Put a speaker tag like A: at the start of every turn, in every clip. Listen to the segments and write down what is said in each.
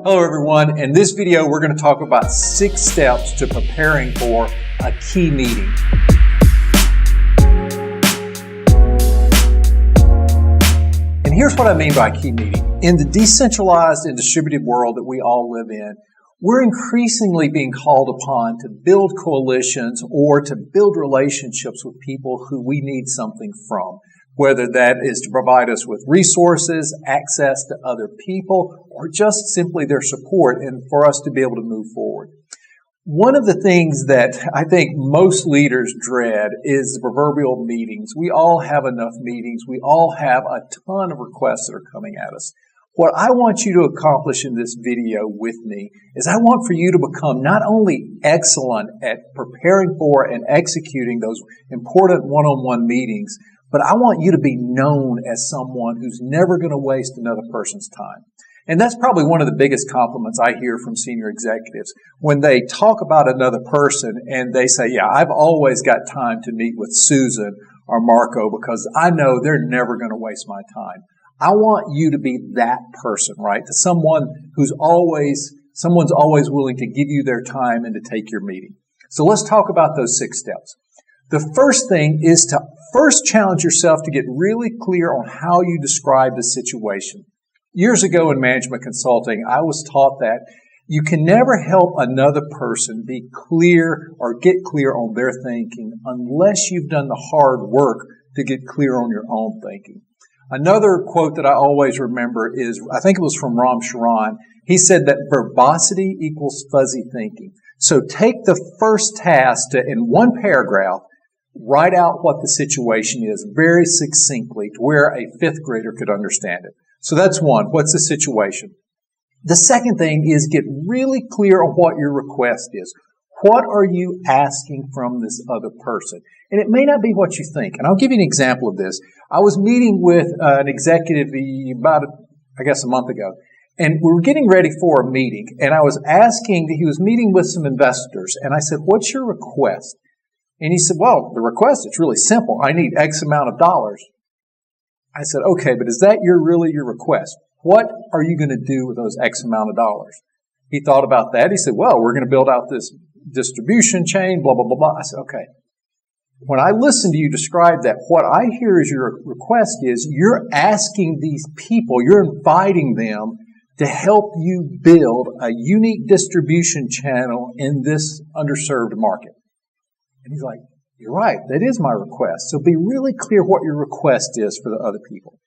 A: Hello everyone. In this video we're going to talk about 6 steps to preparing for a key meeting. And here's what I mean by a key meeting. In the decentralized and distributed world that we all live in, we're increasingly being called upon to build coalitions or to build relationships with people who we need something from. Whether that is to provide us with resources, access to other people, or just simply their support and for us to be able to move forward. One of the things that I think most leaders dread is the proverbial meetings. We all have enough meetings. We all have a ton of requests that are coming at us. What I want you to accomplish in this video with me is I want for you to become not only excellent at preparing for and executing those important one-on-one meetings, but I want you to be known as someone who's never going to waste another person's time. And that's probably one of the biggest compliments I hear from senior executives. When they talk about another person and they say, yeah, I've always got time to meet with Susan or Marco because I know they're never going to waste my time. I want you to be that person, right? To someone's always willing to give you their time and to take your meeting. So let's talk about those 6 steps. The first thing is to first challenge yourself to get really clear on how you describe the situation. Years ago in management consulting, I was taught that you can never help another person be clear or get clear on their thinking unless you've done the hard work to get clear on your own thinking. Another quote that I always remember is, I think it was from Ram Charan. He said that verbosity equals fuzzy thinking. So take the first task to, in one paragraph, write out what the situation is very succinctly to where a 5th grader could understand it. So that's one. What's the situation? The second thing is get really clear on what your request is. What are you asking from this other person? And it may not be what you think. And I'll give you an example of this. I was meeting with an executive about, a month ago. And we were getting ready for a meeting. And I was he was meeting with some investors. And I said, what's your request? And he said, well, the request, it's really simple. I need X amount of dollars. I said, okay, but is that really your request? What are you going to do with those X amount of dollars? He thought about that. He said, well, we're going to build out this distribution chain, blah, blah, blah, blah. I said, okay. When I listen to you describe that, what I hear as your request is you're asking these people, you're inviting them to help you build a unique distribution channel in this underserved market. And he's like, you're right, that is my request. So be really clear what your request is for the other people.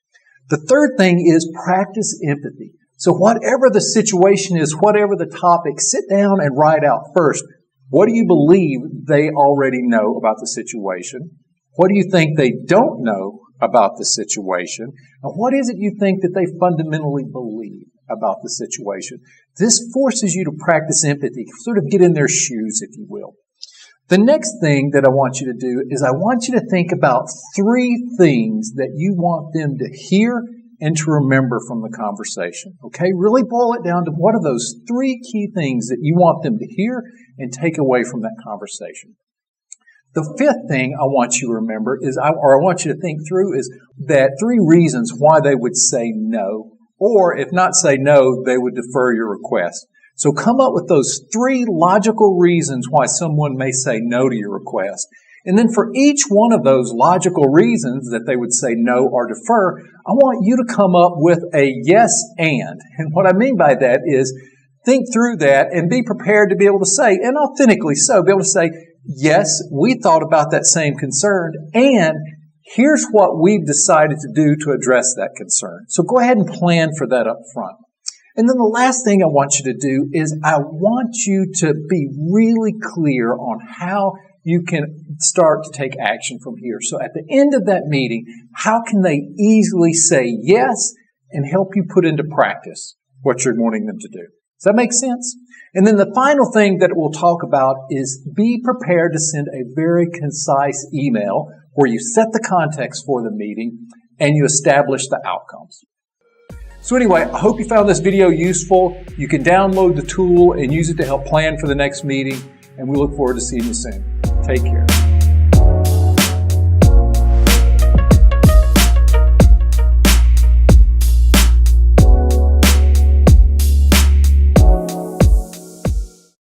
A: The third thing is practice empathy. So whatever the situation is, whatever the topic, sit down and write out first. What do you believe they already know about the situation? What do you think they don't know about the situation? And what is it you think that they fundamentally believe about the situation? This forces you to practice empathy, sort of get in their shoes, if you will. The next thing that I want you to do is I want you to think about 3 things that you want them to hear and to remember from the conversation. Okay? Really boil it down to what are those 3 key things that you want them to hear and take away from that conversation. The 5th thing I want you to remember is, I want you to think through is that 3 reasons why they would say no, or if not say no, they would defer your request. So come up with those 3 logical reasons why someone may say no to your request. And then for each one of those logical reasons that they would say no or defer, I want you to come up with a yes and. And what I mean by that is think through that and be prepared to be able to say, and authentically so, be able to say, yes, we thought about that same concern, and here's what we've decided to do to address that concern. So go ahead and plan for that up front. And then the last thing I want you to do is I want you to be really clear on how you can start to take action from here. So at the end of that meeting, how can they easily say yes and help you put into practice what you're wanting them to do? Does that make sense? And then the final thing that we'll talk about is be prepared to send a very concise email where you set the context for the meeting and you establish the outcomes. So anyway, I hope you found this video useful. You can download the tool and use it to help plan for the next meeting, and we look forward to seeing you soon. Take care.